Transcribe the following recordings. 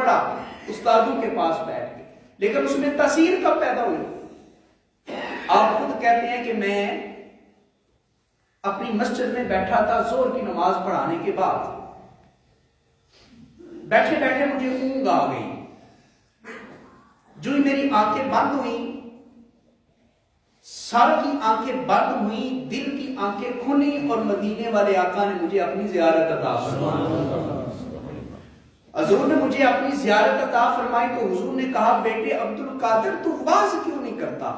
پڑھا استادوں کے پاس بیٹھ کے، لیکن اس میں تاثیر کب پیدا ہوئی؟ آپ خود کہتے ہیں کہ میں اپنی مسجد میں بیٹھا تھا ظہر کی نماز پڑھانے کے بعد، بیٹھے بیٹھے مجھے اونگ آ گئی، جو ہی میری آنکھیں بند ہوئیں، سر کی آنکھیں بند ہوئیں، دل کی آنکھیں کھلی، اور مدینے والے آقا نے مجھے اپنی زیارت عطا فرمائی۔ حضور نے مجھے اپنی زیارت عطا فرمائی تو حضور نے کہا بیٹے عبد القادر تو واز کیوں نہیں کرتا؟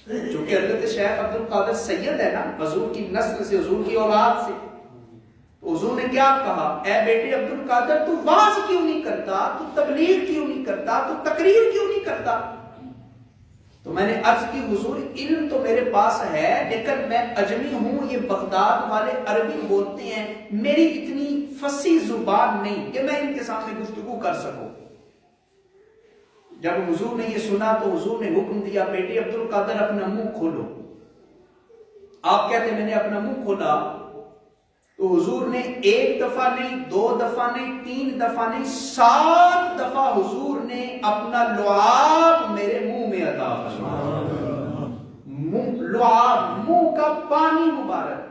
چونکہ حضرت شیخ عبد القادر سید ہے نا، حضور کی نسل سے، حضور کی اولاد سے، تو حضور نے کیا کہا، اے بیٹے عبد القادر تو واز کیوں نہیں کرتا، تو تبلیغ کیوں نہیں کرتا، تو تقریر کیوں نہیں کرتا؟ تو میں نے عرض کی حضور علم تو میرے پاس ہے، لیکن میں اجمی ہوں، یہ بغداد والے عربی بولتے ہیں، میری اتنی فصیح زبان نہیں کہ میں ان کے سامنے گفتگو کر سکوں۔ جب حضور نے یہ سنا تو حضور نے حکم دیا بیٹے عبد القادر اپنا منہ کھولو۔ آپ کہتے ہیں میں نے اپنا منہ کھولا تو حضور نے ایک دفعہ نہیں، دو دفعہ نہیں، تین دفعہ نہیں، 7 دفعہ حضور نے اپنا لعاب میرے منہ میں عطا فرمایا۔ لعاب، منہ کا پانی مبارک۔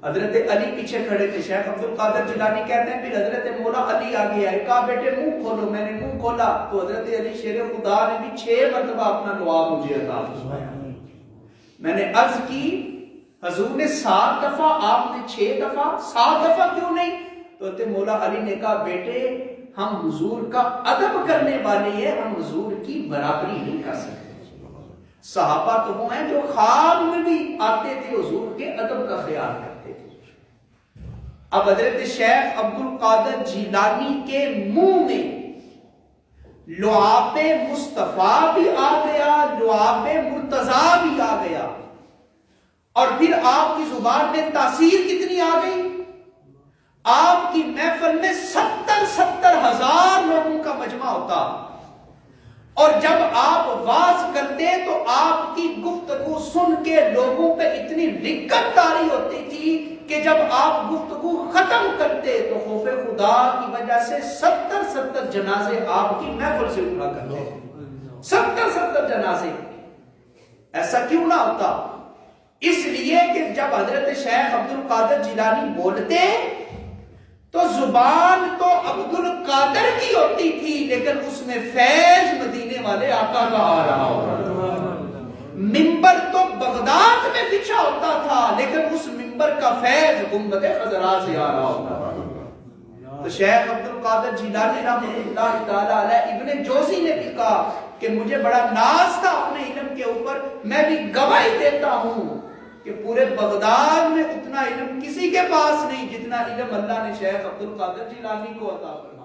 حضرت علی پیچھے کھڑے تھے، شیخ عبد القادر جیلانی کہتے ہیں پھر حضرت مولا علی آگے آئے، کہا بیٹے منہ کھولو، میں نے منہ کھولا تو حضرت علی شیر خدا نے بھی 6 مرتبہ اپنا لعاب مجھے عطا فرمایا۔ میں نے عرض کی حضور نے 7 دفعہ، آپ نے 6 دفعہ، 7 دفعہ کیوں نہیں؟ تو حضرت مولا علی نے کہا بیٹے ہم حضور کا ادب کرنے والے ہیں، ہم حضور کی برابری نہیں کر سکتے۔ صحابہ تو وہ ہیں جو خواب میں بھی آتے تھے حضور کے ادب کا خیال کرتے تھے۔ اب حضرت شیخ عبد القادر جیلانی کے منہ میں لعاب مصطفیٰ بھی آ گیا، لعاب مرتضیٰ بھی آ گیا، اور پھر آپ کی زبان میں تاثیر کتنی آ گئی؟ آپ کی محفل میں 70 ہزار لوگوں کا مجمع ہوتا، اور جب آپ واز کرتے تو آپ کی گفتگو سن کے لوگوں پہ اتنی رکت طاری ہوتی تھی کہ جب آپ گفتگو ختم کرتے تو خوف خدا کی وجہ سے 70 جنازے آپ کی محفل سے اٹھا کرتے، 70 جنازے۔ ایسا کیوں نہ ہوتا؟ اس لیے کہ جب حضرت شیخ عبد القادر جیلانی بولتے تو زبان تو عبد القادر کی ہوتی تھی، لیکن اس میں فیض مدینے والے آقا کا آ رہا ہوتا۔ منبر تو بغداد میں بچھا ہوتا تھا، لیکن اس منبر کا فیض گنبد خضرا سے آ رہا ہوتا۔ تو شیخ عبد القادر جیلانی رحمۃ اللہ تعالی علیہ، ابن جوزی نے بھی کہا کہ مجھے بڑا ناز تھا اپنے علم کے اوپر، میں بھی گواہی دیتا ہوں کہ پورے بغداد میں اتنا علم کسی کے پاس نہیں جتنا علم اللہ نے شیخ عبد القادر جیلانی کو عطا فرمایا۔